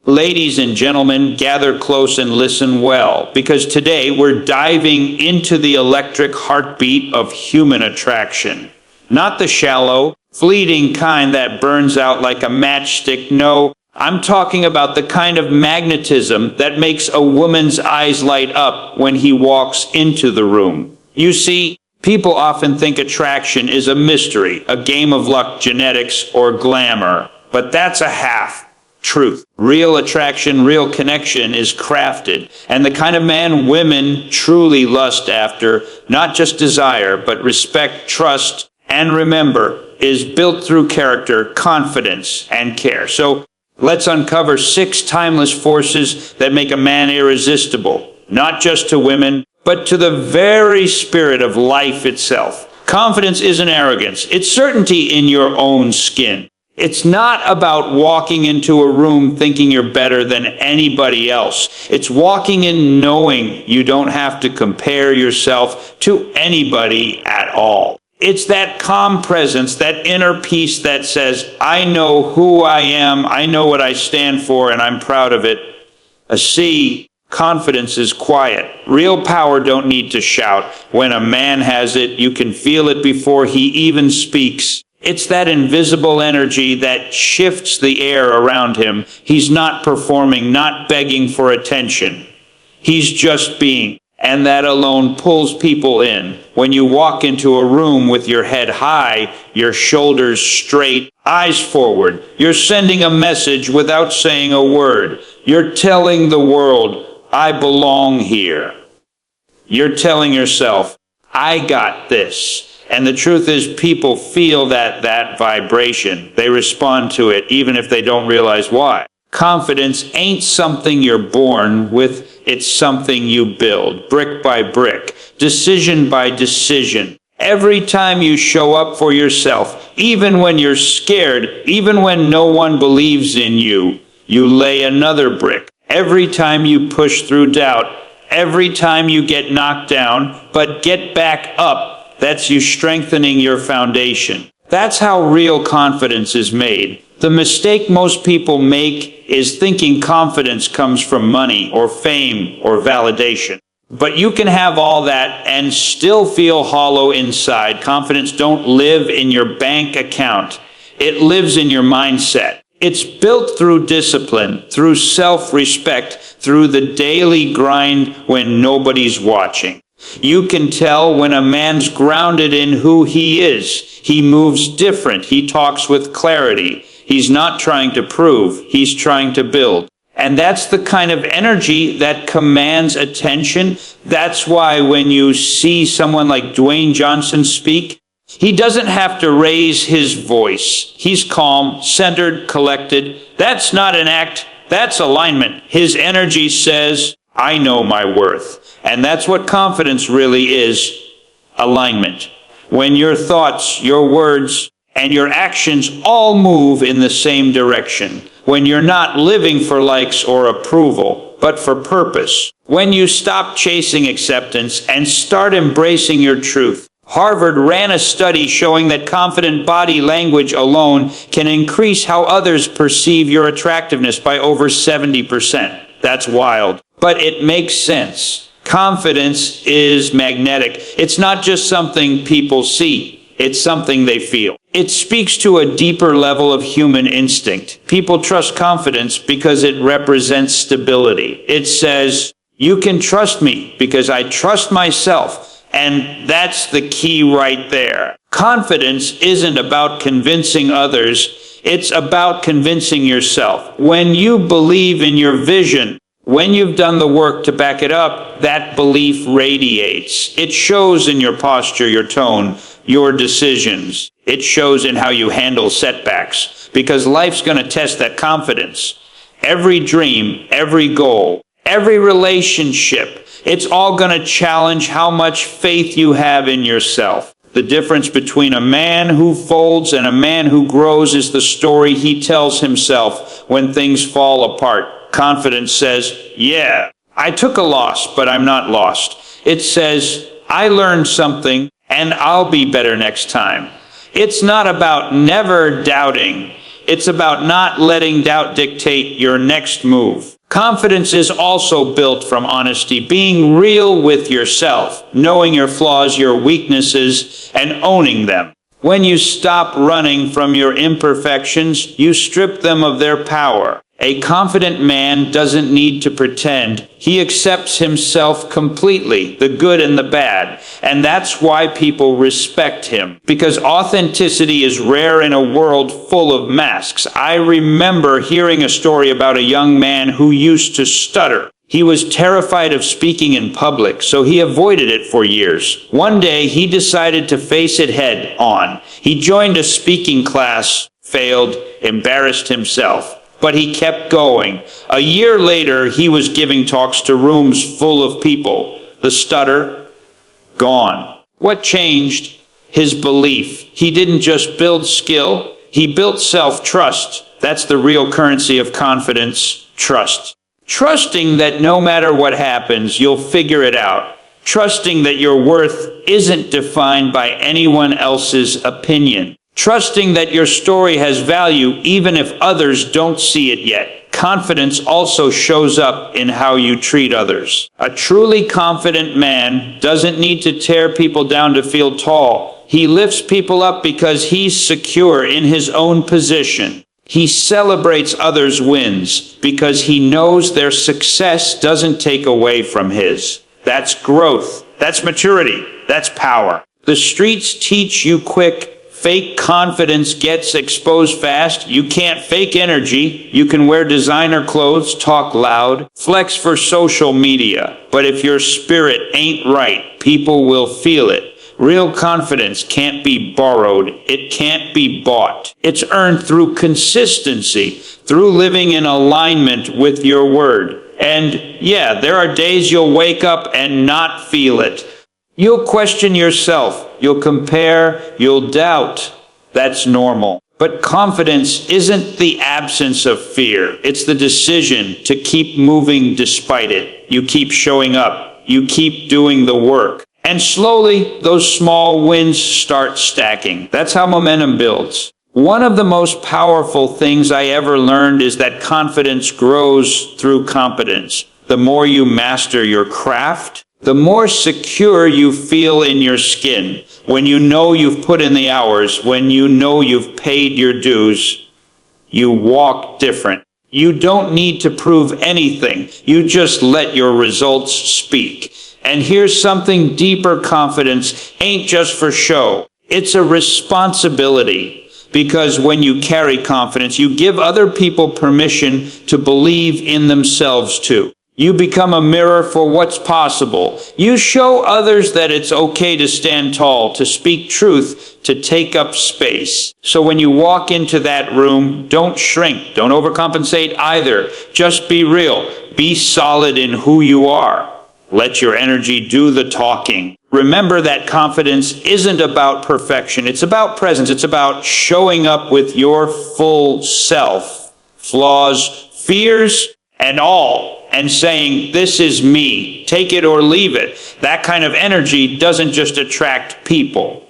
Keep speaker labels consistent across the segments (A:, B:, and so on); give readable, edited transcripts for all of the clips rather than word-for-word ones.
A: Ladies and gentlemen, gather close and listen well, because today we're diving into the electric heartbeat of human attraction. Not the shallow, fleeting kind that burns out like a matchstick. No, I'm talking about the kind of magnetism that makes a woman's eyes light up when he walks into the room. You see, people often think attraction is a mystery, a game of luck, genetics, or glamour. But that's a half-truth. Real attraction, real connection is crafted. And the kind of man women truly lust after, not just desire, but respect, trust, and remember, is built through character, confidence, and care. So let's uncover 6 timeless forces that make a man irresistible, not just to women, but to the very spirit of life itself. Confidence isn't arrogance. It's certainty in your own skin. It's not about walking into a room thinking you're better than anybody else. It's walking in knowing you don't have to compare yourself to anybody at all. It's that calm presence, that inner peace that says, I know who I am, I know what I stand for, and I'm proud of it. Confidence is quiet. Real power don't need to shout. When a man has it, you can feel it before he even speaks. It's that invisible energy that shifts the air around him. He's not performing, not begging for attention. He's just being. And that alone pulls people in. When you walk into a room with your head high, your shoulders straight, eyes forward, you're sending a message without saying a word. You're telling the world, I belong here. You're telling yourself, I got this. And the truth is, people feel that vibration. They respond to it, even if they don't realize why. Confidence ain't something you're born with. It's something you build, brick by brick, decision by decision. Every time you show up for yourself, even when you're scared, even when no one believes in you, you lay another brick. Every time you push through doubt, every time you get knocked down, but get back up, that's you strengthening your foundation. That's how real confidence is made. The mistake most people make is thinking confidence comes from money or fame or validation. But you can have all that and still feel hollow inside. Confidence don't live in your bank account. It lives in your mindset. It's built through discipline, through self-respect, through the daily grind when nobody's watching. You can tell when a man's grounded in who he is. He moves different. He talks with clarity. He's not trying to prove. He's trying to build. And that's the kind of energy that commands attention. That's why when you see someone like Dwayne Johnson speak, he doesn't have to raise his voice. He's calm, centered, collected. That's not an act. That's alignment. His energy says, I know my worth. And that's what confidence really is, alignment. When your thoughts, your words, and your actions all move in the same direction. When you're not living for likes or approval, but for purpose. When you stop chasing acceptance and start embracing your truth. Harvard ran a study showing that confident body language alone can increase how others perceive your attractiveness by over 70%. That's wild. But it makes sense. Confidence is magnetic. It's not just something people see. It's something they feel. It speaks to a deeper level of human instinct. People trust confidence because it represents stability. It says, you can trust me because I trust myself. And that's the key right there. Confidence isn't about convincing others. It's about convincing yourself. When you believe in your vision, when you've done the work to back it up, that belief radiates. It shows in your posture, your tone, your decisions. It shows in how you handle setbacks, because life's going to test that confidence. Every dream, every goal, every relationship, it's all going to challenge how much faith you have in yourself. The difference between a man who folds and a man who grows is the story he tells himself when things fall apart. Confidence says, yeah, I took a loss, but I'm not lost. It says, I learned something, and I'll be better next time. It's not about never doubting. It's about not letting doubt dictate your next move. Confidence is also built from honesty, being real with yourself, knowing your flaws, your weaknesses, and owning them. When you stop running from your imperfections, you strip them of their power. A confident man doesn't need to pretend. He accepts himself completely, the good and the bad. And that's why people respect him. Because authenticity is rare in a world full of masks. I remember hearing a story about a young man who used to stutter. He was terrified of speaking in public, so he avoided it for years. One day, he decided to face it head on. He joined a speaking class, failed, embarrassed himself. But he kept going. A year later, he was giving talks to rooms full of people. The stutter, gone. What changed? His belief. He didn't just build skill, he built self-trust. That's the real currency of confidence, trust. Trusting that no matter what happens, you'll figure it out. Trusting that your worth isn't defined by anyone else's opinion. Trusting that your story has value even if others don't see it yet. Confidence also shows up in how you treat others. A truly confident man doesn't need to tear people down to feel tall. He lifts people up because he's secure in his own position. He celebrates others' wins because he knows their success doesn't take away from his. That's growth. That's maturity. That's power. The streets teach you quick. Fake confidence gets exposed fast. You can't fake energy. You can wear designer clothes, talk loud, flex for social media. But if your spirit ain't right, people will feel it. Real confidence can't be borrowed. It can't be bought. It's earned through consistency, through living in alignment with your word. And yeah, there are days you'll wake up and not feel it. You'll question yourself, you'll compare, you'll doubt. That's normal. But confidence isn't the absence of fear. It's the decision to keep moving despite it. You keep showing up. You keep doing the work. And slowly, those small wins start stacking. That's how momentum builds. One of the most powerful things I ever learned is that confidence grows through competence. The more you master your craft, the more secure you feel in your skin. When you know you've put in the hours, when you know you've paid your dues, you walk different. You don't need to prove anything. You just let your results speak. And here's something deeper: confidence ain't just for show. It's a responsibility. Because when you carry confidence, you give other people permission to believe in themselves too. You become a mirror for what's possible. You show others that it's okay to stand tall, to speak truth, to take up space. So when you walk into that room, don't shrink, don't overcompensate either. Just be real. Be solid in who you are. Let your energy do the talking. Remember that confidence isn't about perfection. It's about presence. It's about showing up with your full self, flaws, fears, and all, and saying, this is me, take it or leave it. That kind of energy doesn't just attract people.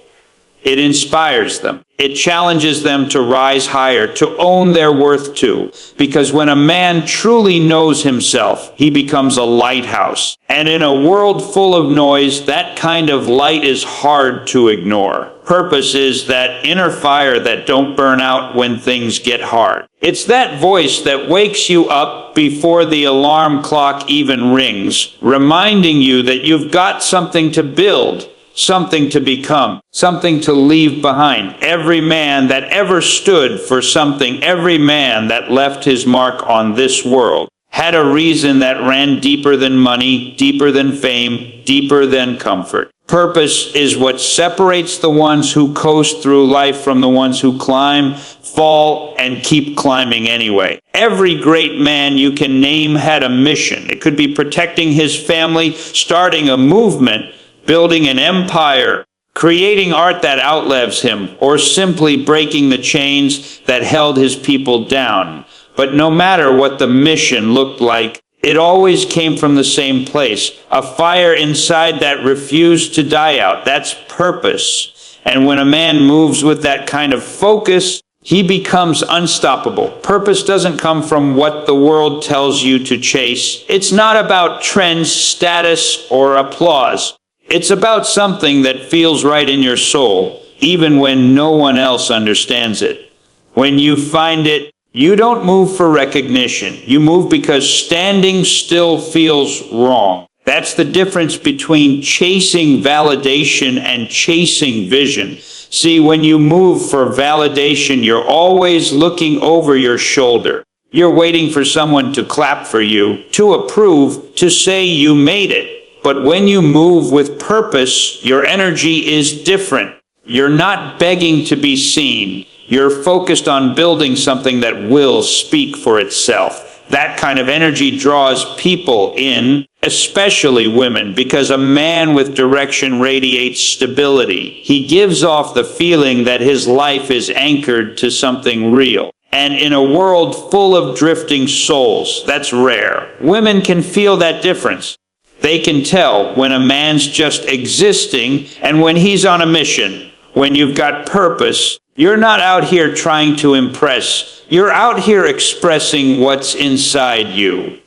A: It inspires them. It challenges them to rise higher, to own their worth too. Because when a man truly knows himself, he becomes a lighthouse. And in a world full of noise, that kind of light is hard to ignore. Purpose is that inner fire that don't burn out when things get hard. It's that voice that wakes you up before the alarm clock even rings, reminding you that you've got something to build, something to become, something to leave behind. Every man that ever stood for something, every man that left his mark on this world, had a reason that ran deeper than money, deeper than fame, deeper than comfort. Purpose is what separates the ones who coast through life from the ones who climb, fall, and keep climbing anyway. Every great man you can name had a mission. It could be protecting his family, starting a movement, building an empire, creating art that outlives him, or simply breaking the chains that held his people down. But no matter what the mission looked like, it always came from the same place, a fire inside that refused to die out. That's purpose. And when a man moves with that kind of focus, He becomes unstoppable. Purpose doesn't come from what the world tells you to chase. It's not about trends, status, or applause. It's about something that feels right in your soul, even when no one else understands it. When you find it, you don't move for recognition. You move because standing still feels wrong. That's the difference between chasing validation and chasing vision. See, when you move for validation, you're always looking over your shoulder. You're waiting for someone to clap for you, to approve, to say you made it. But when you move with purpose, your energy is different. You're not begging to be seen. You're focused on building something that will speak for itself. That kind of energy draws people in, especially women, because a man with direction radiates stability. He gives off the feeling that his life is anchored to something real. And in a world full of drifting souls, that's rare. Women can feel that difference. They can tell when a man's just existing and when he's on a mission. When you've got purpose, you're not out here trying to impress. You're out here expressing what's inside you.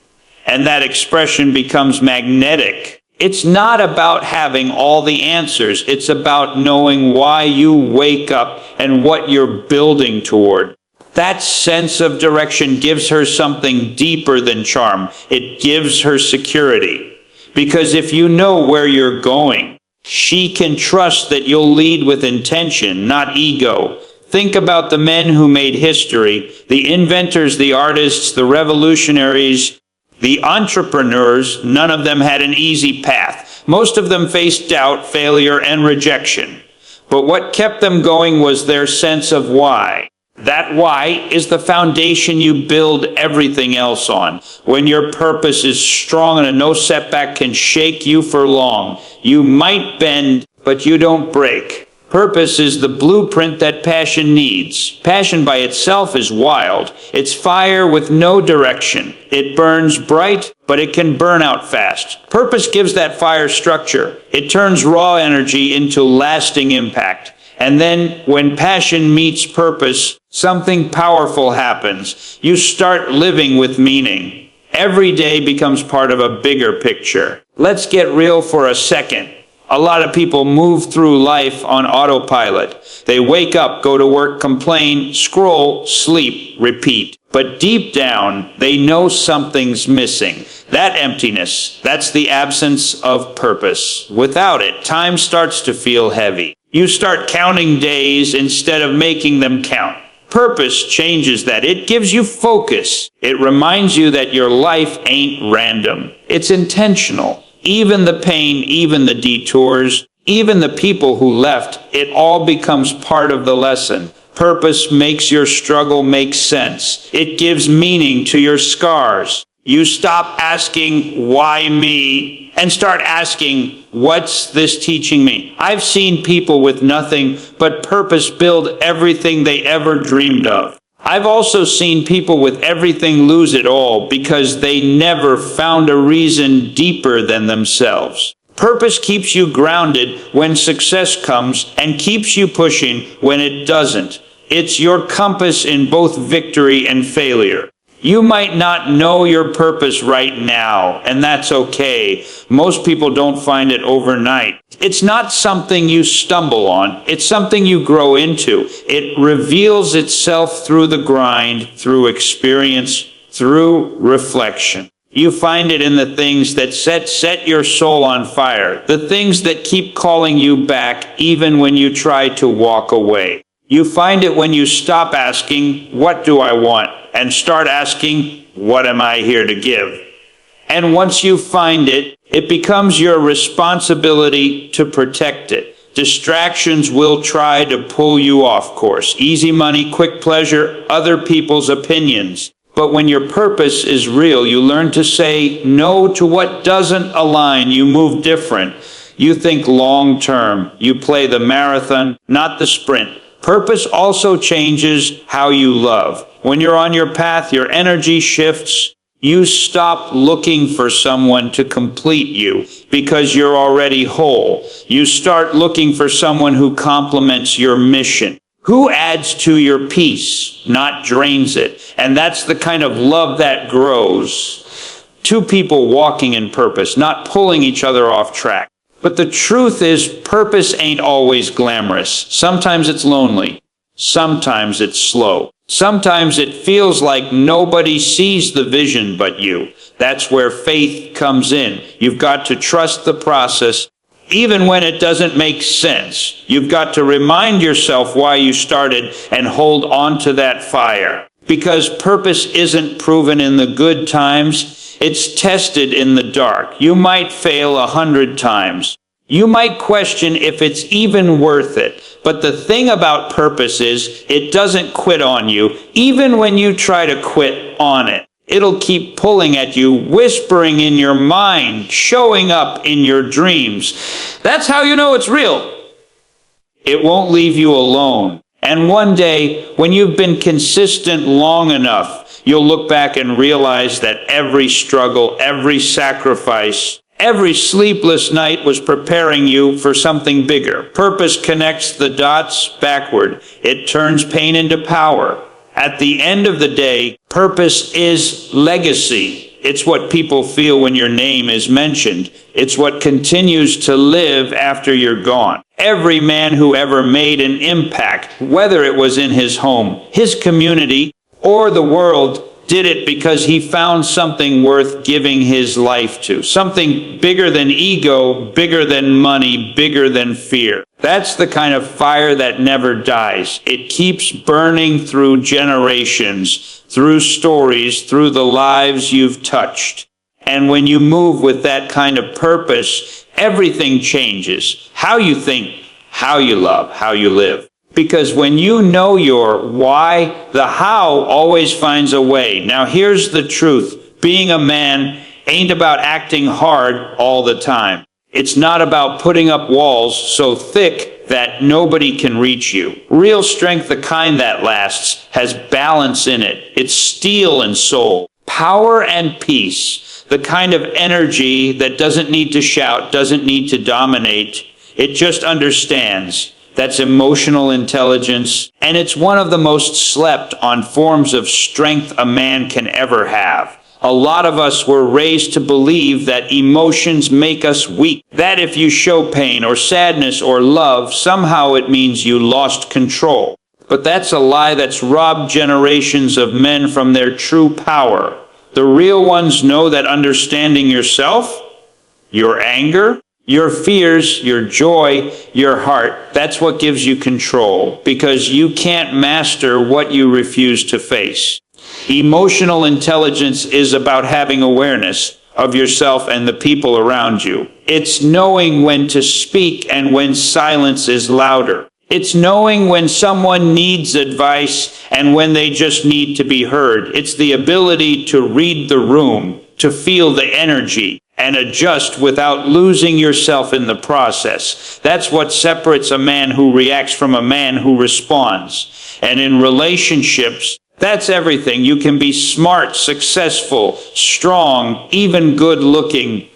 A: And that expression becomes magnetic. It's not about having all the answers. It's about knowing why you wake up and what you're building toward. That sense of direction gives her something deeper than charm. It gives her security. Because if you know where you're going, she can trust that you'll lead with intention, not ego. Think about the men who made history, the inventors, the artists, the revolutionaries, the entrepreneurs. None of them had an easy path. Most of them faced doubt, failure, and rejection. But what kept them going was their sense of why. That why is the foundation you build everything else on. When your purpose is strong and no setback can shake you for long, you might bend, but you don't break. Purpose is the blueprint that passion needs. Passion by itself is wild. It's fire with no direction. It burns bright, but it can burn out fast. Purpose gives that fire structure. It turns raw energy into lasting impact. And then, when passion meets purpose, something powerful happens. You start living with meaning. Every day becomes part of a bigger picture. Let's get real for a second. A lot of people move through life on autopilot. They wake up, go to work, complain, scroll, sleep, repeat. But deep down, they know something's missing. That emptiness, that's the absence of purpose. Without it, time starts to feel heavy. You start counting days instead of making them count. Purpose changes that. It gives you focus. It reminds you that your life ain't random. It's intentional. Even the pain, even the detours, even the people who left, it all becomes part of the lesson. Purpose makes your struggle make sense. It gives meaning to your scars. You stop asking, why me? And start asking, what's this teaching me? I've seen people with nothing but purpose build everything they ever dreamed of. I've also seen people with everything lose it all because they never found a reason deeper than themselves. Purpose keeps you grounded when success comes and keeps you pushing when it doesn't. It's your compass in both victory and failure. You might not know your purpose right now, and that's okay. Most people don't find it overnight. It's not something you stumble on. It's something you grow into. It reveals itself through the grind, through experience, through reflection. You find it in the things that set your soul on fire, the things that keep calling you back even when you try to walk away. You find it when you stop asking, what do I want? And start asking, what am I here to give? And once you find it, it becomes your responsibility to protect it. Distractions will try to pull you off course. Easy money, quick pleasure, other people's opinions. But when your purpose is real, you learn to say no to what doesn't align. You move different. You think long term. You play the marathon, not the sprint. Purpose also changes how you love. When you're on your path, your energy shifts. You stop looking for someone to complete you because you're already whole. You start looking for someone who complements your mission. Who adds to your peace, not drains it? And that's the kind of love that grows. Two people walking in purpose, not pulling each other off track. But the truth is, purpose ain't always glamorous. Sometimes it's lonely. Sometimes it's slow. Sometimes it feels like nobody sees the vision but you. That's where faith comes in. You've got to trust the process. Even when it doesn't make sense, you've got to remind yourself why you started and hold on to that fire. Because purpose isn't proven in the good times, it's tested in the dark. You might fail 100 times. You might question if it's even worth it. But the thing about purpose is, it doesn't quit on you, even when you try to quit on it. It'll keep pulling at you, whispering in your mind, showing up in your dreams. That's how you know it's real. It won't leave you alone. And one day, when you've been consistent long enough, you'll look back and realize that every struggle, every sacrifice, every sleepless night was preparing you for something bigger. Purpose connects the dots backward. It turns pain into power. At the end of the day, purpose is legacy. It's what people feel when your name is mentioned. It's what continues to live after you're gone. Every man who ever made an impact, whether it was in his home, his community, or the world, did it because he found something worth giving his life to. Something bigger than ego, bigger than money, bigger than fear. That's the kind of fire that never dies. It keeps burning through generations, through stories, through the lives you've touched. And when you move with that kind of purpose, everything changes. How you think, how you love, how you live. Because when you know your why, the how always finds a way. Now here's the truth. Being a man ain't about acting hard all the time. It's not about putting up walls so thick that nobody can reach you. Real strength, the kind that lasts, has balance in it. It's steel and soul. Power and peace. The kind of energy that doesn't need to shout, doesn't need to dominate. It just understands. That's emotional intelligence, and it's one of the most slept on forms of strength a man can ever have. A lot of us were raised to believe that emotions make us weak, that if you show pain or sadness or love, somehow it means you lost control. But that's a lie that's robbed generations of men from their true power. The real ones know that understanding yourself, your anger, your fears, your joy, your heart, that's what gives you control, because you can't master what you refuse to face. Emotional intelligence is about having awareness of yourself and the people around you. It's knowing when to speak and when silence is louder. It's knowing when someone needs advice and when they just need to be heard. It's the ability to read the room, to feel the energy, and adjust without losing yourself in the process. That's what separates a man who reacts from a man who responds. And in relationships, that's everything. You can be smart, successful, strong, even good looking.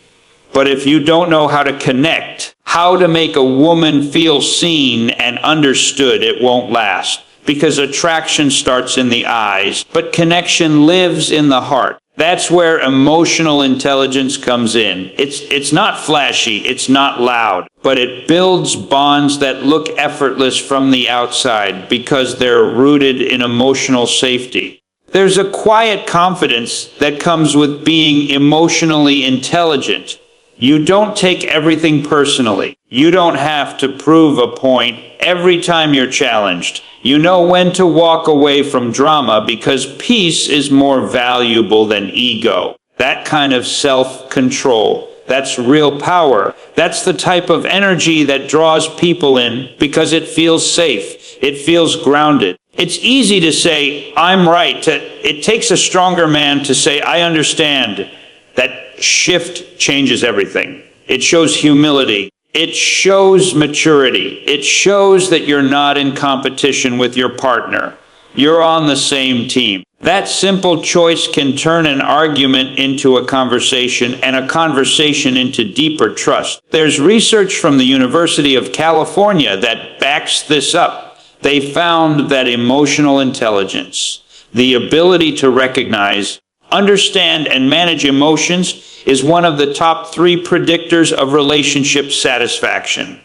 A: But if you don't know how to connect, how to make a woman feel seen and understood, it won't last. Because attraction starts in the eyes, but connection lives in the heart. That's where emotional intelligence comes in. It's not flashy, it's not loud, but it builds bonds that look effortless from the outside because they're rooted in emotional safety. There's a quiet confidence that comes with being emotionally intelligent. You don't take everything personally. You don't have to prove a point every time you're challenged. You know when to walk away from drama because peace is more valuable than ego. That kind of self-control, that's real power. That's the type of energy that draws people in because it feels safe. It feels grounded. It's easy to say, I'm right. It takes a stronger man to say, I understand. That shift changes everything. It shows humility. It shows maturity. It shows that you're not in competition with your partner. You're on the same team. That simple choice can turn an argument into a conversation and a conversation into deeper trust. There's research from the University of California that backs this up. They found that emotional intelligence, the ability to recognize, understand, and manage emotions, is one of the top 3 predictors of relationship satisfaction.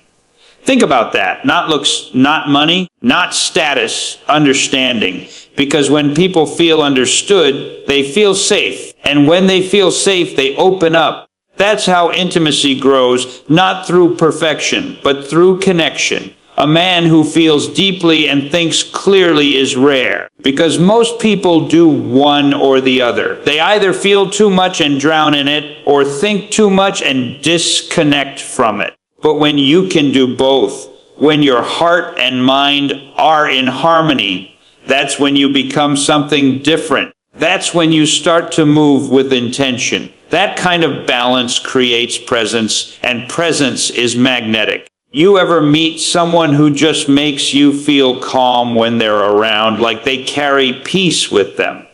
A: Think about that. Not looks, not money, not status, understanding. Because when people feel understood, they feel safe. And when they feel safe, they open up. That's how intimacy grows, not through perfection, but through connection. A man who feels deeply and thinks clearly is rare, because most people do one or the other. They either feel too much and drown in it, or think too much and disconnect from it. But when you can do both, when your heart and mind are in harmony, that's when you become something different. That's when you start to move with intention. That kind of balance creates presence, and presence is magnetic. You ever meet someone who just makes you feel calm when they're around, like they carry peace with them?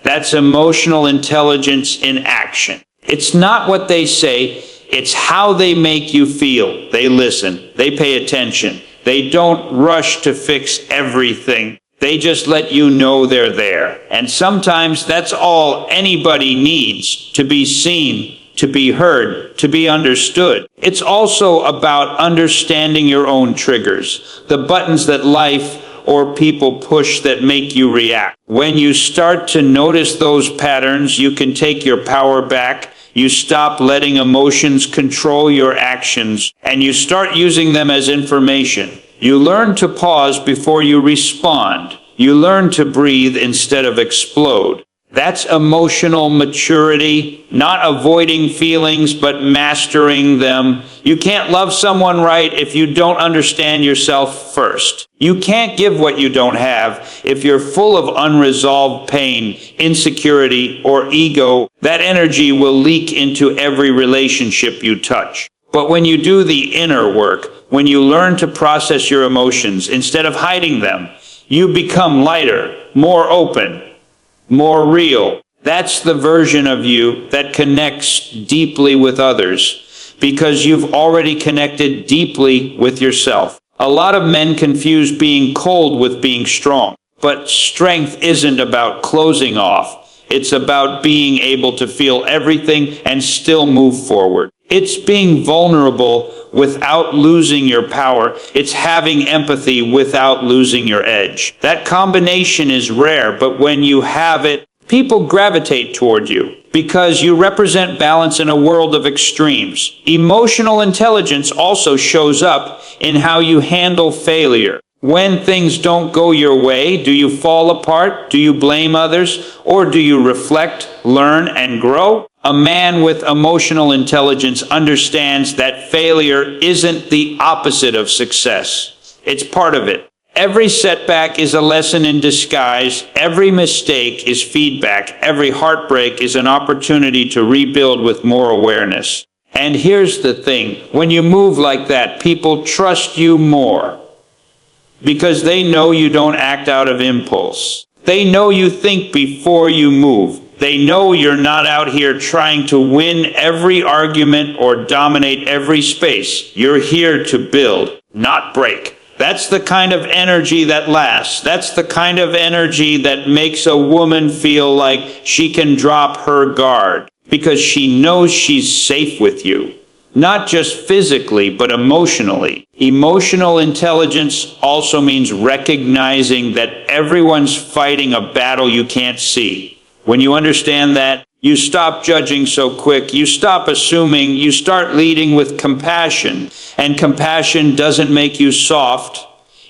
A: That's emotional intelligence in action. It's not what they say, it's how they make you feel. They listen, they pay attention, they don't rush to fix everything. They just let you know they're there. And sometimes that's all anybody needs, to be seen, to be heard, to be understood. It's also about understanding your own triggers, the buttons that life or people push that make you react. When you start to notice those patterns, you can take your power back. You stop letting emotions control your actions, and you start using them as information. You learn to pause before you respond. You learn to breathe instead of explode. That's emotional maturity, not avoiding feelings, but mastering them. You can't love someone right if you don't understand yourself first. You can't give what you don't have if you're full of unresolved pain, insecurity, or ego. That energy will leak into every relationship you touch. But when you do the inner work, when you learn to process your emotions instead of hiding them, you become lighter, more open, more real. That's the version of you that connects deeply with others, because you've already connected deeply with yourself. A lot of men confuse being cold with being strong, but strength isn't about closing off. It's about being able to feel everything and still move forward. It's being vulnerable without losing your power. It's having empathy without losing your edge. That combination is rare, but when you have it, people gravitate toward you because you represent balance in a world of extremes. Emotional intelligence also shows up in how you handle failure. When things don't go your way, do you fall apart? Do you blame others? Or do you reflect, learn, and grow? A man with emotional intelligence understands that failure isn't the opposite of success. It's part of it. Every setback is a lesson in disguise. Every mistake is feedback. Every heartbreak is an opportunity to rebuild with more awareness. And here's the thing. When you move like that, people trust you more, because they know you don't act out of impulse. They know you think before you move. They know you're not out here trying to win every argument or dominate every space. You're here to build, not break. That's the kind of energy that lasts. That's the kind of energy that makes a woman feel like she can drop her guard, because she knows she's safe with you. Not just physically, but emotionally. Emotional intelligence also means recognizing that everyone's fighting a battle you can't see. When you understand that, you stop judging so quick, you stop assuming, you start leading with compassion. And compassion doesn't make you soft,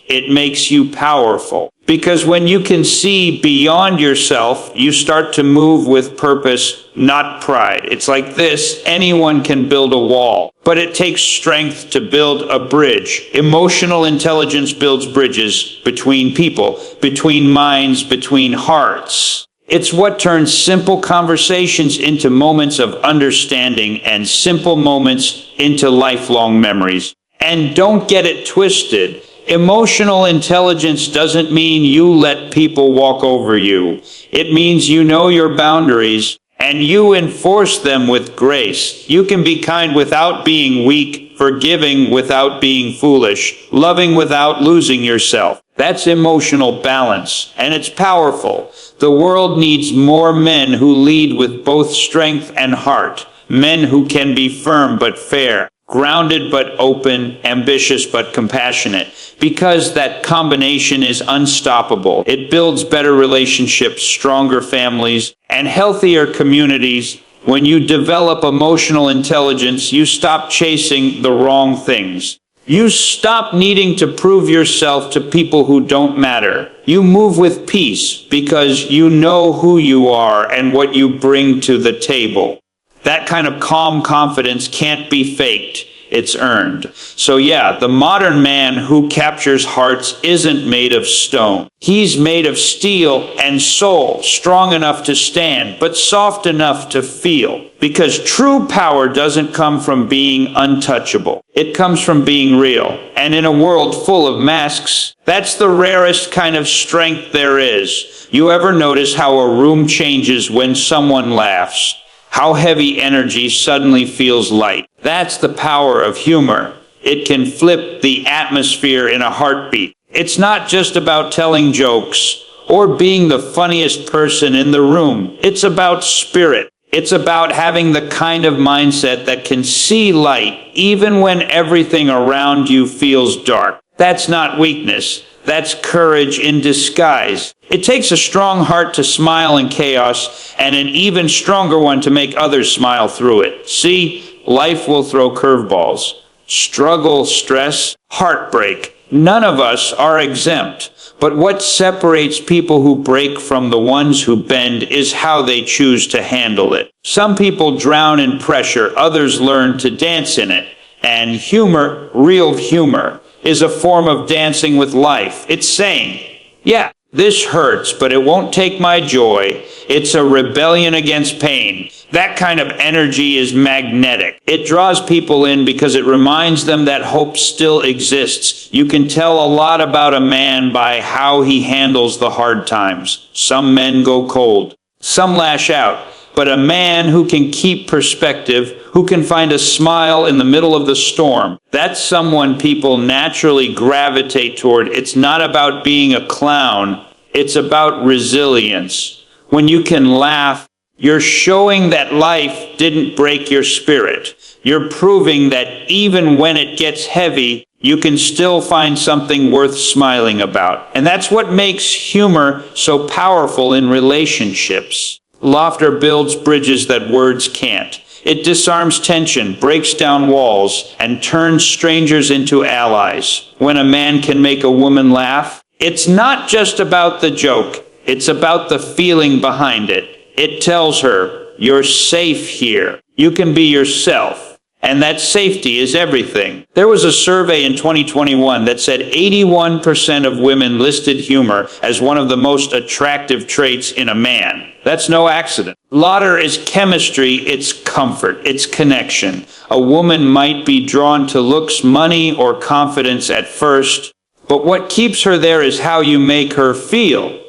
A: it makes you powerful. Because when you can see beyond yourself, you start to move with purpose, not pride. It's like this: anyone can build a wall, but it takes strength to build a bridge. Emotional intelligence builds bridges between people, between minds, between hearts. It's what turns simple conversations into moments of understanding, and simple moments into lifelong memories. And don't get it twisted. Emotional intelligence doesn't mean you let people walk over you. It means you know your boundaries and you enforce them with grace. You can be kind without being weak, forgiving without being foolish, loving without losing yourself. That's emotional balance, and it's powerful. The world needs more men who lead with both strength and heart, men who can be firm but fair, grounded but open, ambitious but compassionate, because that combination is unstoppable. It builds better relationships, stronger families, and healthier communities. When you develop emotional intelligence, you stop chasing the wrong things. You stop needing to prove yourself to people who don't matter. You move with peace because you know who you are and what you bring to the table. That kind of calm confidence can't be faked. It's earned. So yeah, the modern man who captures hearts isn't made of stone. He's made of steel and soul, strong enough to stand, but soft enough to feel. Because true power doesn't come from being untouchable. It comes from being real. And in a world full of masks, that's the rarest kind of strength there is. You ever notice how a room changes when someone laughs? How heavy energy suddenly feels light. That's the power of humor. It can flip the atmosphere in a heartbeat. It's not just about telling jokes or being the funniest person in the room. It's about spirit. It's about having the kind of mindset that can see light even when everything around you feels dark. That's not weakness. That's courage in disguise. It takes a strong heart to smile in chaos, and an even stronger one to make others smile through it. See, life will throw curveballs. Struggle, stress, heartbreak. None of us are exempt. But what separates people who break from the ones who bend is how they choose to handle it. Some people drown in pressure, others learn to dance in it. And humor, real humor, is a form of dancing with life. It's saying, yeah, this hurts, but it won't take my joy. It's a rebellion against pain. That kind of energy is magnetic. It draws people in because it reminds them that hope still exists. You can tell a lot about a man by how he handles the hard times. Some men go cold. Some lash out. But a man who can keep perspective, who can find a smile in the middle of the storm, that's someone people naturally gravitate toward. It's not about being a clown. It's about resilience. When you can laugh, you're showing that life didn't break your spirit. You're proving that even when it gets heavy, you can still find something worth smiling about. And that's what makes humor so powerful in relationships. Laughter builds bridges that words can't. It disarms tension, breaks down walls, and turns strangers into allies. When a man can make a woman laugh, it's not just about the joke. It's about the feeling behind it. It tells her, you're safe here. You can be yourself. And that safety is everything. There was a survey in 2021 that said 81% of women listed humor as one of the most attractive traits in a man. That's no accident. Laughter is chemistry, it's comfort, it's connection. A woman might be drawn to looks, money, or confidence at first, but what keeps her there is how you make her feel.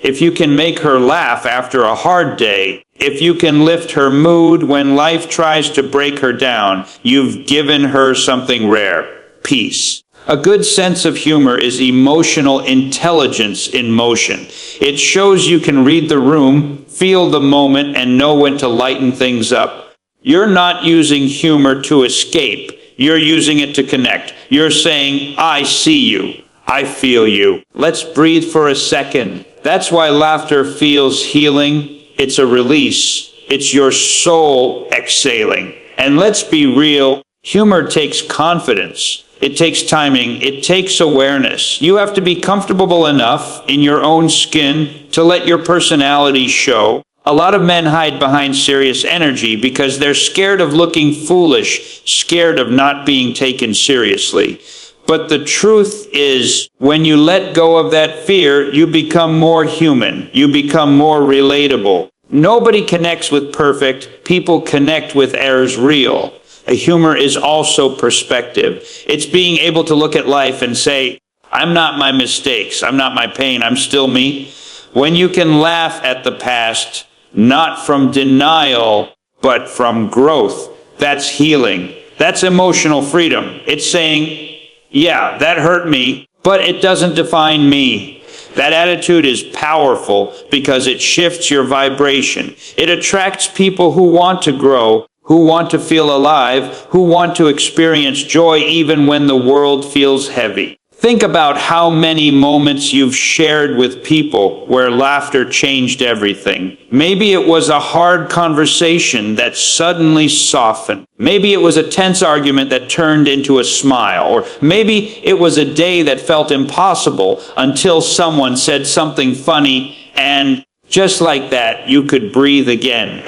A: If you can make her laugh after a hard day, if you can lift her mood when life tries to break her down, you've given her something rare: peace. A good sense of humor is emotional intelligence in motion. It shows you can read the room, feel the moment, and know when to lighten things up. You're not using humor to escape. You're using it to connect. You're saying, I see you. I feel you. Let's breathe for a second. That's why laughter feels healing. It's a release. It's your soul exhaling. And let's be real, humor takes confidence. It takes timing. It takes awareness. You have to be comfortable enough in your own skin to let your personality show. A lot of men hide behind serious energy because they're scared of looking foolish, scared of not being taken seriously. But the truth is, when you let go of that fear, you become more human. You become more relatable. Nobody connects with perfect. People connect with as real. A humor is also perspective. It's being able to look at life and say, I'm not my mistakes. I'm not my pain. I'm still me. When you can laugh at the past, not from denial, but from growth, that's healing. That's emotional freedom. It's saying, yeah, that hurt me, but it doesn't define me. That attitude is powerful because it shifts your vibration. It attracts people who want to grow, who want to feel alive, who want to experience joy even when the world feels heavy. Think about how many moments you've shared with people where laughter changed everything. Maybe it was a hard conversation that suddenly softened. Maybe it was a tense argument that turned into a smile. Or maybe it was a day that felt impossible until someone said something funny, and just like that, you could breathe again.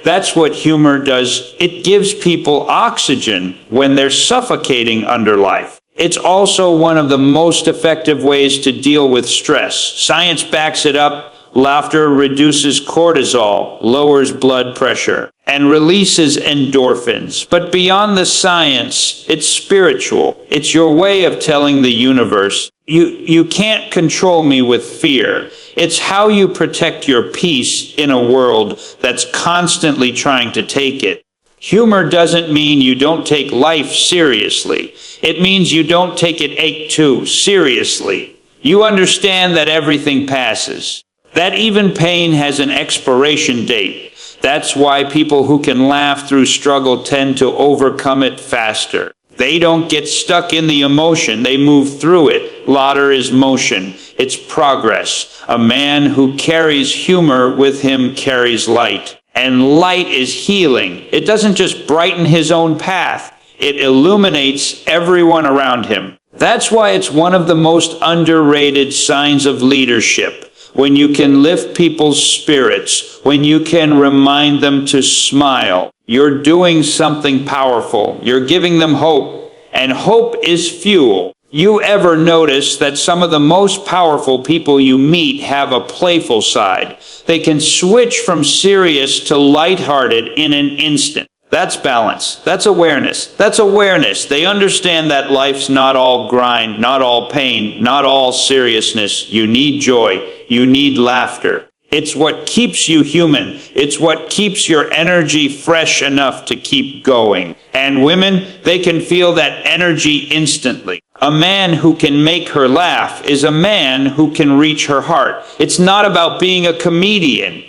A: That's what humor does. It gives people oxygen when they're suffocating under life. It's also one of the most effective ways to deal with stress. Science backs it up. Laughter reduces cortisol, lowers blood pressure, and releases endorphins. But beyond the science, it's spiritual. It's your way of telling the universe, you can't control me with fear. It's how you protect your peace in a world that's constantly trying to take it. Humor doesn't mean you don't take life seriously. It means you don't take it too seriously. You understand that everything passes, that even pain has an expiration date. That's why people who can laugh through struggle tend to overcome it faster. They don't get stuck in the emotion, they move through it. Laughter is motion, it's progress. A man who carries humor with him carries light. And light is healing. It doesn't just brighten his own path, it illuminates everyone around him. That's why it's one of the most underrated signs of leadership. When you can lift people's spirits, when you can remind them to smile, you're doing something powerful. You're giving them hope, and hope is fuel. You ever notice that some of the most powerful people you meet have a playful side? They can switch from serious to lighthearted in an instant. That's balance. That's awareness. That's awareness. They understand that life's not all grind, not all pain, not all seriousness. You need joy. You need laughter. It's what keeps you human. It's what keeps your energy fresh enough to keep going. And women, they can feel that energy instantly. A man who can make her laugh is a man who can reach her heart. It's not about being a comedian.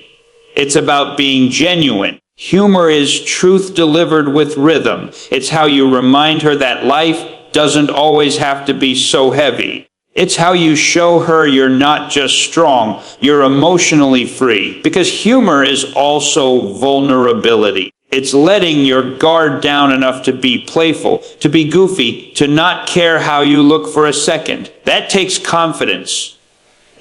A: It's about being genuine. Humor is truth delivered with rhythm. It's how you remind her that life doesn't always have to be so heavy. It's how you show her you're not just strong, you're emotionally free. Because humor is also vulnerability. It's letting your guard down enough to be playful, to be goofy, to not care how you look for a second. That takes confidence.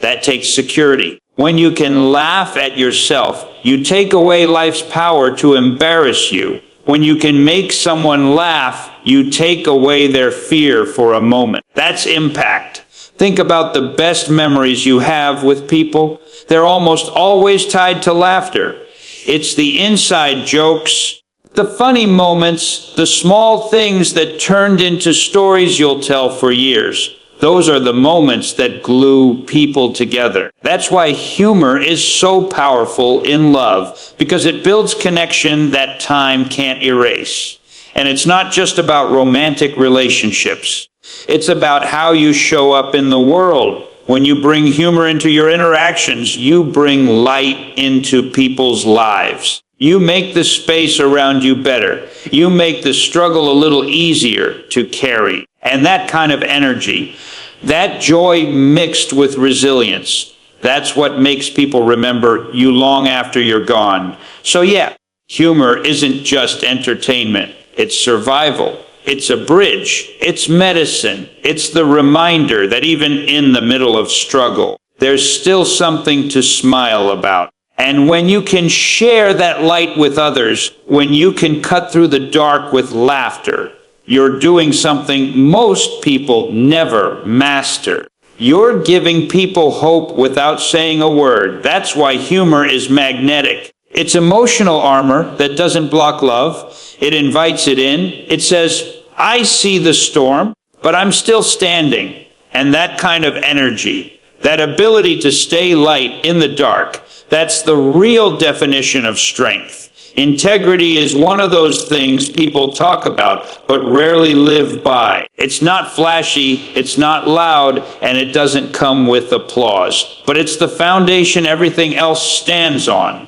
A: That takes security. When you can laugh at yourself, you take away life's power to embarrass you. When you can make someone laugh, you take away their fear for a moment. That's impact. Think about the best memories you have with people. They're almost always tied to laughter. It's the inside jokes, the funny moments, the small things that turned into stories you'll tell for years. Those are the moments that glue people together. That's why humor is so powerful in love, because it builds connection that time can't erase. And it's not just about romantic relationships. It's about how you show up in the world. When you bring humor into your interactions, you bring light into people's lives. You make the space around you better. You make the struggle a little easier to carry. And that kind of energy, that joy mixed with resilience, that's what makes people remember you long after you're gone. So yeah, humor isn't just entertainment. It's survival. It's a bridge. It's medicine. It's the reminder that even in the middle of struggle, there's still something to smile about. And when you can share that light with others, when you can cut through the dark with laughter, you're doing something most people never master. You're giving people hope without saying a word. That's why humor is magnetic. It's emotional armor that doesn't block love. It invites it in. It says, I see the storm, but I'm still standing. And that kind of energy, that ability to stay light in the dark, that's the real definition of strength. Integrity is one of those things people talk about, but rarely live by. It's not flashy, it's not loud, and it doesn't come with applause. But it's the foundation everything else stands on.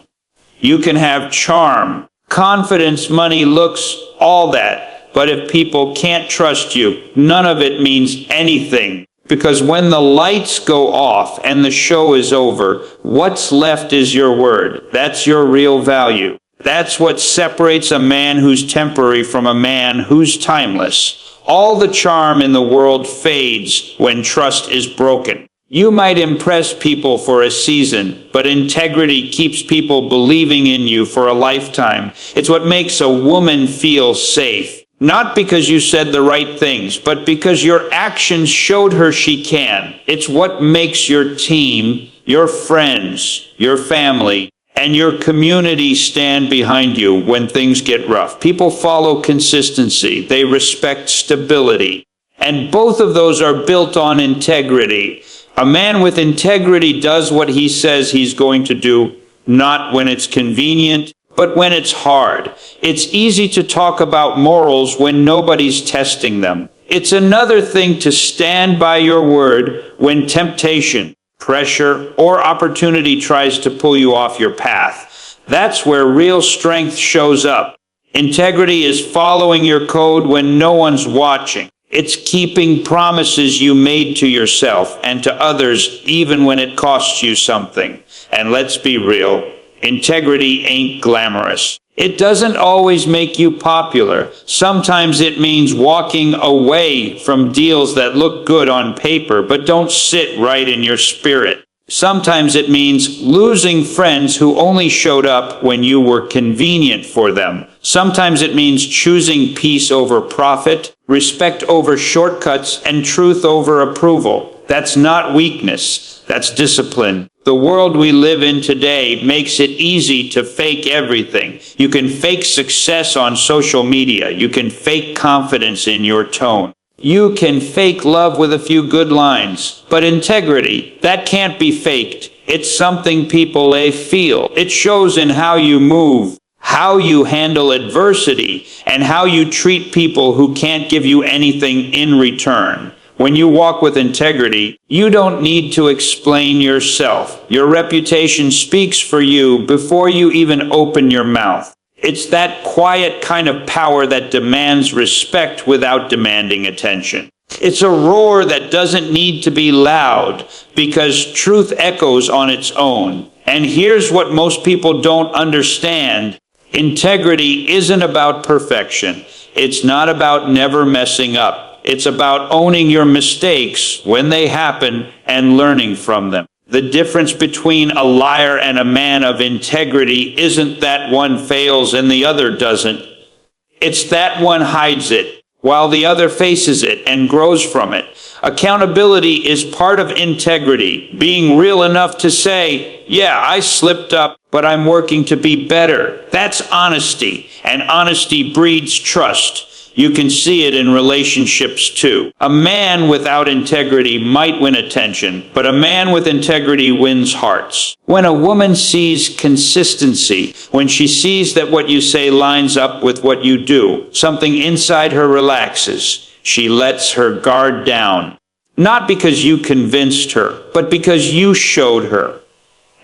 A: You can have charm, confidence, money, looks, all that. But if people can't trust you, none of it means anything. Because when the lights go off and the show is over, what's left is your word. That's your real value. That's what separates a man who's temporary from a man who's timeless. All the charm in the world fades when trust is broken. You might impress people for a season, but integrity keeps people believing in you for a lifetime. It's what makes a woman feel safe. Not because you said the right things, but because your actions showed her she can. It's what makes your team, your friends, your family, and your community stand behind you when things get rough. People follow consistency. They respect stability. And both of those are built on integrity. A man with integrity does what he says he's going to do, not when it's convenient, but when it's hard. It's easy to talk about morals when nobody's testing them. It's another thing to stand by your word when temptation, pressure, or opportunity tries to pull you off your path. That's where real strength shows up. Integrity is following your code when no one's watching. It's keeping promises you made to yourself and to others even when it costs you something. And let's be real, integrity ain't glamorous. It doesn't always make you popular. Sometimes it means walking away from deals that look good on paper but don't sit right in your spirit. Sometimes it means losing friends who only showed up when you were convenient for them. Sometimes it means choosing peace over profit, respect over shortcuts, and truth over approval. That's not weakness. That's discipline. The world we live in today makes it easy to fake everything. You can fake success on social media. You can fake confidence in your tone. You can fake love with a few good lines. But integrity, that can't be faked. It's something people feel. It shows in how you move, how you handle adversity, and how you treat people who can't give you anything in return. When you walk with integrity, you don't need to explain yourself. Your reputation speaks for you before you even open your mouth. It's that quiet kind of power that demands respect without demanding attention. It's a roar that doesn't need to be loud because truth echoes on its own. And here's what most people don't understand. Integrity isn't about perfection. It's not about never messing up. It's about owning your mistakes when they happen and learning from them. The difference between a liar and a man of integrity isn't that one fails and the other doesn't. It's that one hides it, while the other faces it and grows from it. Accountability is part of integrity, being real enough to say, yeah, I slipped up, but I'm working to be better. That's honesty, and honesty breeds trust. You can see it in relationships too. A man without integrity might win attention, but a man with integrity wins hearts. When a woman sees consistency, when she sees that what you say lines up with what you do, something inside her relaxes. She lets her guard down. Not because you convinced her, but because you showed her.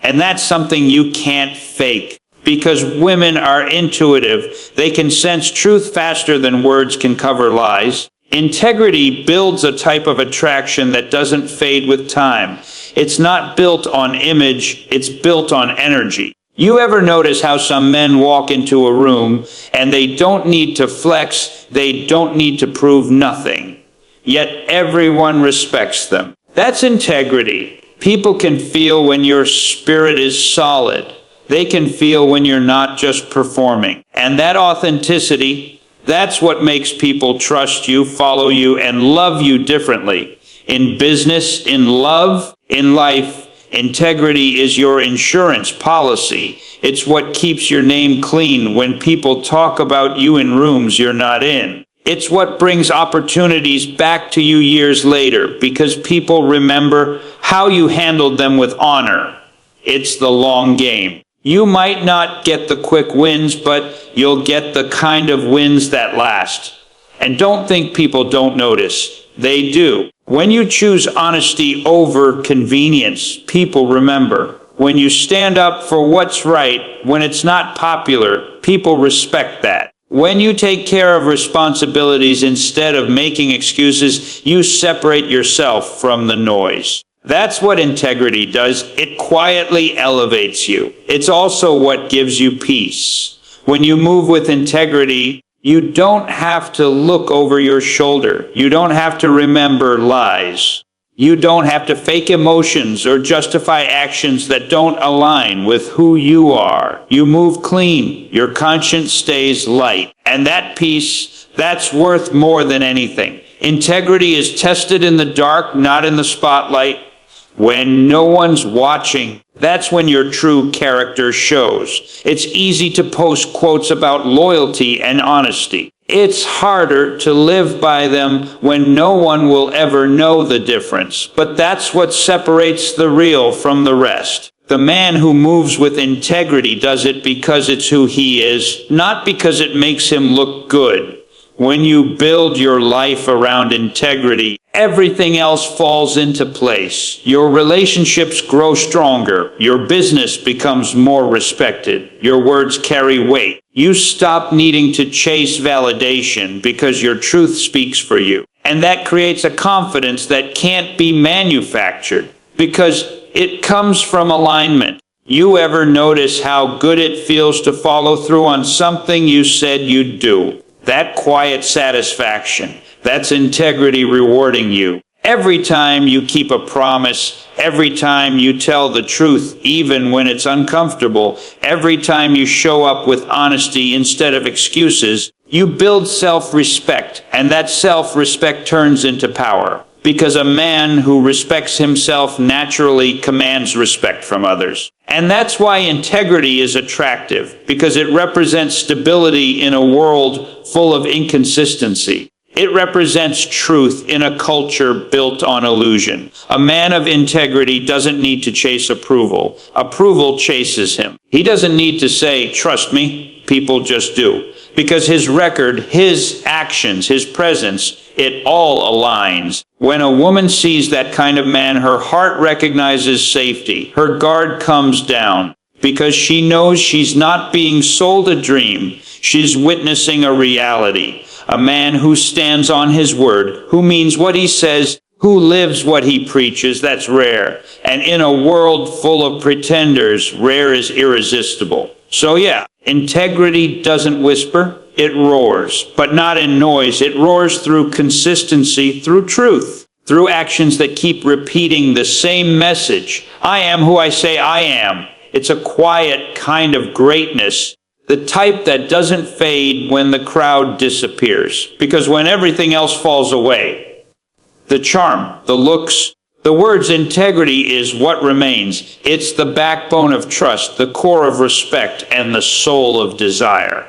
A: And that's something you can't fake. Because women are intuitive, they can sense truth faster than words can cover lies. Integrity builds a type of attraction that doesn't fade with time. It's not built on image, it's built on energy. You ever notice how some men walk into a room and they don't need to flex, they don't need to prove nothing, yet everyone respects them? That's integrity. People can feel when your spirit is solid. They can feel when you're not just performing. And that authenticity, that's what makes people trust you, follow you, and love you differently. In business, in love, in life, integrity is your insurance policy. It's what keeps your name clean when people talk about you in rooms you're not in. It's what brings opportunities back to you years later because people remember how you handled them with honor. It's the long game. You might not get the quick wins, but you'll get the kind of wins that last. And don't think people don't notice. They do. When you choose honesty over convenience, people remember. When you stand up for what's right, when it's not popular, people respect that. When you take care of responsibilities instead of making excuses, you separate yourself from the noise. That's what integrity does. It quietly elevates you. It's also what gives you peace. When you move with integrity, you don't have to look over your shoulder. You don't have to remember lies. You don't have to fake emotions or justify actions that don't align with who you are. You move clean. Your conscience stays light. And that peace, that's worth more than anything. Integrity is tested in the dark, not in the spotlight. When no one's watching, that's when your true character shows. It's easy to post quotes about loyalty and honesty. It's harder to live by them when no one will ever know the difference. But that's what separates the real from the rest. The man who moves with integrity does it because it's who he is, not because it makes him look good. When you build your life around integrity, everything else falls into place. Your relationships grow stronger. Your business becomes more respected. Your words carry weight. You stop needing to chase validation because your truth speaks for you. And that creates a confidence that can't be manufactured because it comes from alignment. You ever notice how good it feels to follow through on something you said you'd do? That quiet satisfaction, that's integrity rewarding you. Every time you keep a promise, every time you tell the truth, even when it's uncomfortable, every time you show up with honesty instead of excuses, you build self-respect, and that self-respect turns into power. Because a man who respects himself naturally commands respect from others. And that's why integrity is attractive, because it represents stability in a world full of inconsistency. It represents truth in a culture built on illusion. A man of integrity doesn't need to chase approval. Approval chases him. He doesn't need to say, "Trust me." People just do. Because his record, his actions, his presence, it all aligns. When a woman sees that kind of man, her heart recognizes safety. Her guard comes down because she knows she's not being sold a dream. She's witnessing a reality. A man who stands on his word, who means what he says, who lives what he preaches, that's rare. And in a world full of pretenders, rare is irresistible. So yeah, integrity doesn't whisper, it roars. But not in noise, it roars through consistency, through truth, through actions that keep repeating the same message. I am who I say I am. It's a quiet kind of greatness, the type that doesn't fade when the crowd disappears. Because when everything else falls away, the charm, the looks, the words integrity is what remains. It's the backbone of trust, the core of respect, and the soul of desire.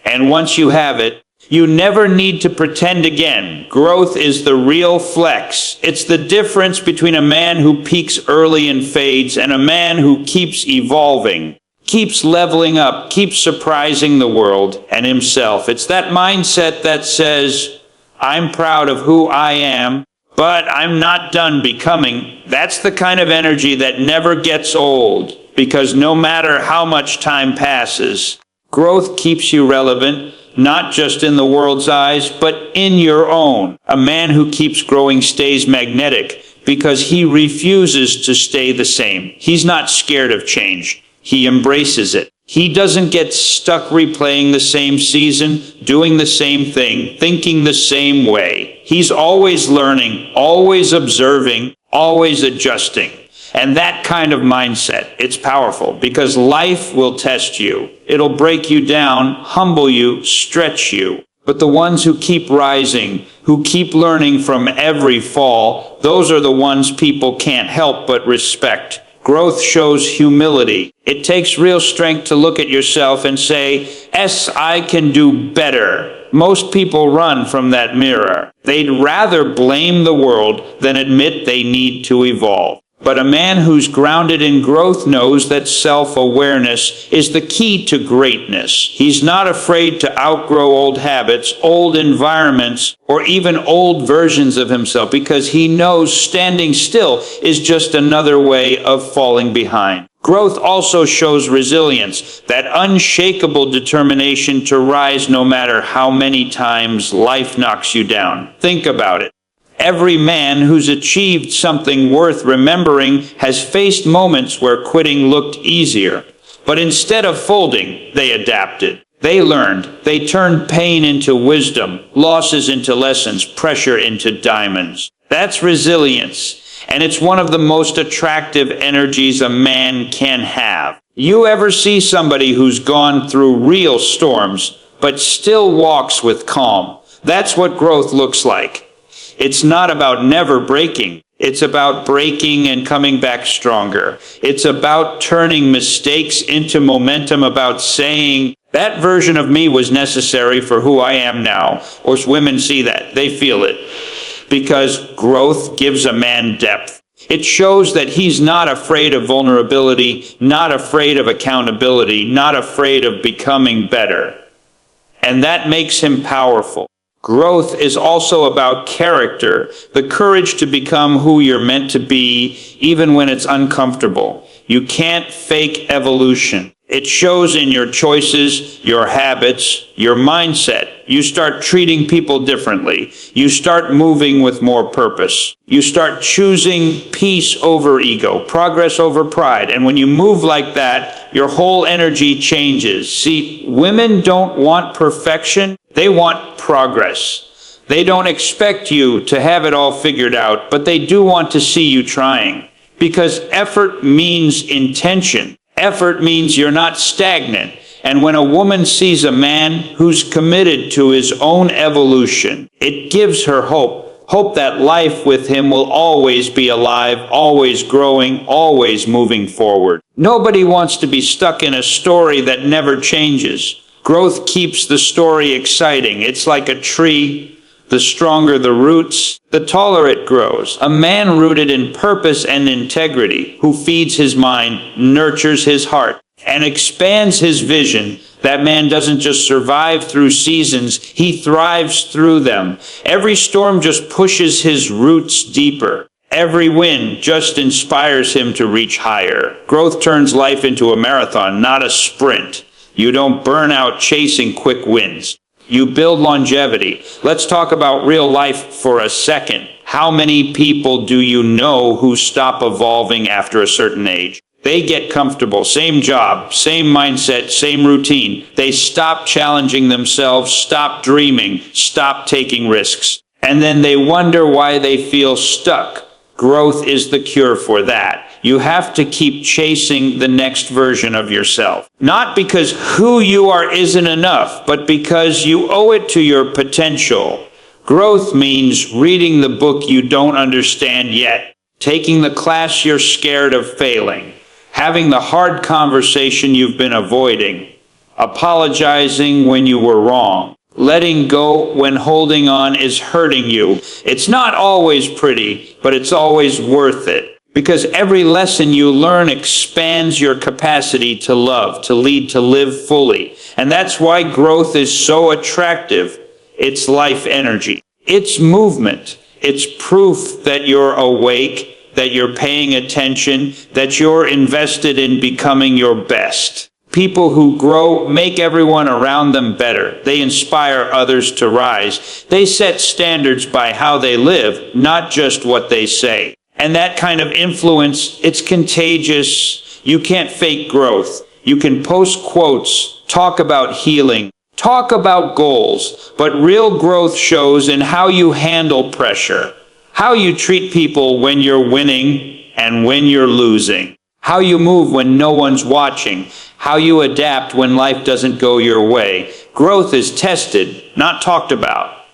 A: And once you have it, you never need to pretend again. Growth is the real flex. It's the difference between a man who peaks early and fades and a man who keeps evolving, keeps leveling up, keeps surprising the world and himself. It's that mindset that says, I'm proud of who I am, but I'm not done becoming. That's the kind of energy that never gets old, because no matter how much time passes, growth keeps you relevant, not just in the world's eyes, but in your own. A man who keeps growing stays magnetic because he refuses to stay the same. He's not scared of change. He embraces it. He doesn't get stuck replaying the same season, doing the same thing, thinking the same way. He's always learning, always observing, always adjusting. And that kind of mindset, it's powerful because life will test you. It'll break you down, humble you, stretch you. But the ones who keep rising, who keep learning from every fall, those are the ones people can't help but respect. Growth shows humility. It takes real strength to look at yourself and say, "Yes, I can do better." Most people run from that mirror. They'd rather blame the world than admit they need to evolve. But a man who's grounded in growth knows that self-awareness is the key to greatness. He's not afraid to outgrow old habits, old environments, or even old versions of himself, because he knows standing still is just another way of falling behind. Growth also shows resilience, that unshakable determination to rise no matter how many times life knocks you down. Think about it. Every man who's achieved something worth remembering has faced moments where quitting looked easier. But instead of folding, they adapted. They learned. They turned pain into wisdom, losses into lessons, pressure into diamonds. That's resilience. And it's one of the most attractive energies a man can have. You ever see somebody who's gone through real storms, but still walks with calm? That's what growth looks like. It's not about never breaking. It's about breaking and coming back stronger. It's about turning mistakes into momentum, about saying, that version of me was necessary for who I am now. Of course, women see that. They feel it. Because growth gives a man depth. It shows that he's not afraid of vulnerability, not afraid of accountability, not afraid of becoming better. And that makes him powerful. Growth is also about character, the courage to become who you're meant to be, even when it's uncomfortable. You can't fake evolution. It shows in your choices, your habits, your mindset. You start treating people differently. You start moving with more purpose. You start choosing peace over ego, progress over pride. And when you move like that, your whole energy changes. See, women don't want perfection. They want progress. They don't expect you to have it all figured out, but they do want to see you trying. Because effort means intention. Effort means you're not stagnant. And when a woman sees a man who's committed to his own evolution, it gives her hope. Hope that life with him will always be alive, always growing, always moving forward. Nobody wants to be stuck in a story that never changes. Growth keeps the story exciting. It's like a tree. The stronger the roots, the taller it grows. A man rooted in purpose and integrity, who feeds his mind, nurtures his heart, and expands his vision. That man doesn't just survive through seasons, he thrives through them. Every storm just pushes his roots deeper. Every wind just inspires him to reach higher. Growth turns life into a marathon, not a sprint. You don't burn out chasing quick wins. You build longevity. Let's talk about real life for a second. How many people do you know who stop evolving after a certain age? They get comfortable, same job, same mindset, same routine. They stop challenging themselves, stop dreaming, stop taking risks. And then they wonder why they feel stuck. Growth is the cure for that. You have to keep chasing the next version of yourself. Not because who you are isn't enough, but because you owe it to your potential. Growth means reading the book you don't understand yet, taking the class you're scared of failing, having the hard conversation you've been avoiding, apologizing when you were wrong, letting go when holding on is hurting you. It's not always pretty, but it's always worth it. Because every lesson you learn expands your capacity to love, to lead, to live fully. And that's why growth is so attractive. It's life energy. It's movement. It's proof that you're awake, that you're paying attention, that you're invested in becoming your best. People who grow make everyone around them better. They inspire others to rise. They set standards by how they live, not just what they say. And that kind of influence, it's contagious. You can't fake growth. You can post quotes, talk about healing, talk about goals, but real growth shows in how you handle pressure, how you treat people when you're winning and when you're losing, how you move when no one's watching, how you adapt when life doesn't go your way. Growth is tested, not talked about.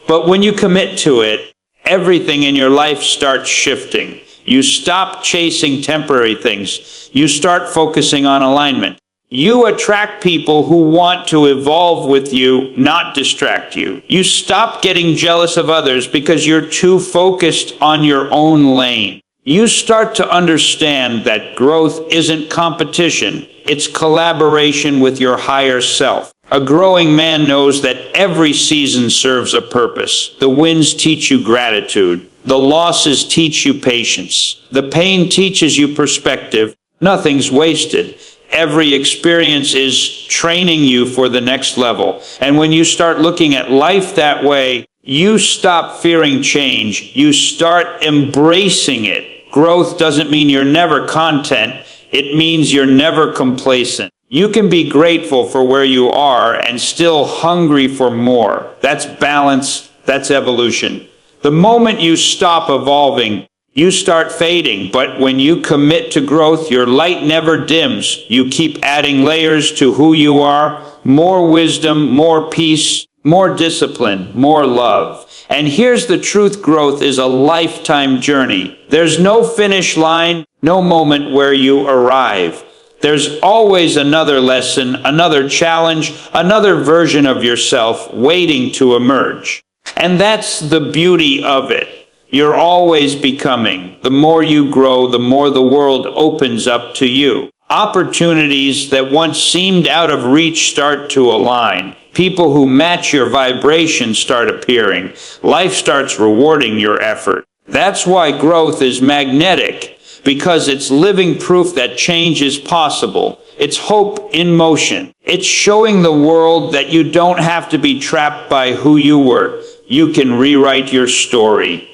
A: But when you commit to it, everything in your life starts shifting. You stop chasing temporary things. You start focusing on alignment. You attract people who want to evolve with you, not distract you. You stop getting jealous of others because you're too focused on your own lane. you start to understand that growth isn't competition, it's collaboration with your higher self. A growing man knows that every season serves a purpose. The wins teach you gratitude. The losses teach you patience. The pain teaches you perspective. Nothing's wasted. Every experience is training you for the next level. And when you start looking at life that way, you stop fearing change. You start embracing it. Growth doesn't mean you're never content. It means you're never complacent. You can be grateful for where you are and still hungry for more. That's balance. That's evolution. The moment you stop evolving, you start fading. But when you commit to growth, your light never dims. You keep adding layers to who you are. More wisdom, more peace, more discipline, more love. And here's the truth: growth is a lifetime journey. There's no finish line, no moment where you arrive. There's always another lesson, another challenge, another version of yourself waiting to emerge. And that's the beauty of it. You're always becoming. The more you grow, the more the world opens up to you. Opportunities that once seemed out of reach start to align. People who match your vibration start appearing. Life starts rewarding your effort. That's why growth is magnetic, because it's living proof that change is possible. It's hope in motion. It's showing the world that you don't have to be trapped by who you were. You can rewrite your story.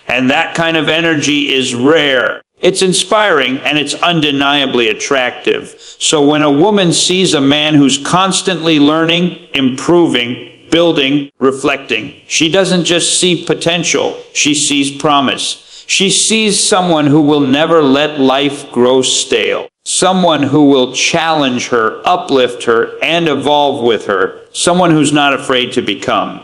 A: And that kind of energy is rare. It's inspiring and it's undeniably attractive. So when a woman sees a man who's constantly learning, improving, building, reflecting, she doesn't just see potential, she sees promise. She sees someone who will never let life grow stale. Someone who will challenge her, uplift her, and evolve with her. Someone who's not afraid to become.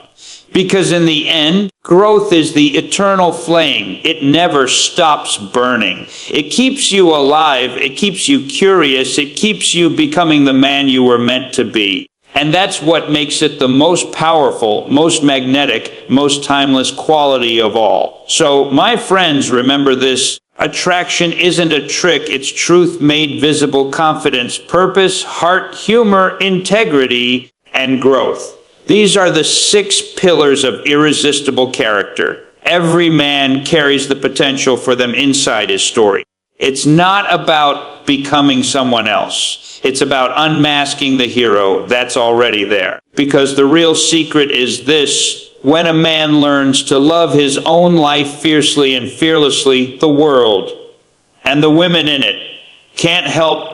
A: Because in the end, growth is the eternal flame. It never stops burning. It keeps you alive. It keeps you curious. It keeps you becoming the man you were meant to be. And that's what makes it the most powerful, most magnetic, most timeless quality of all. So, my friends, remember this. Attraction isn't a trick. It's truth made visible: confidence, purpose, heart, humor, integrity, and growth. These are the 6 pillars of irresistible character. Every man carries the potential for them inside his story. It's not about becoming someone else. It's about unmasking the hero that's already there. Because the real secret is this: when a man learns to love his own life fiercely and fearlessly, the world and the women in it can't help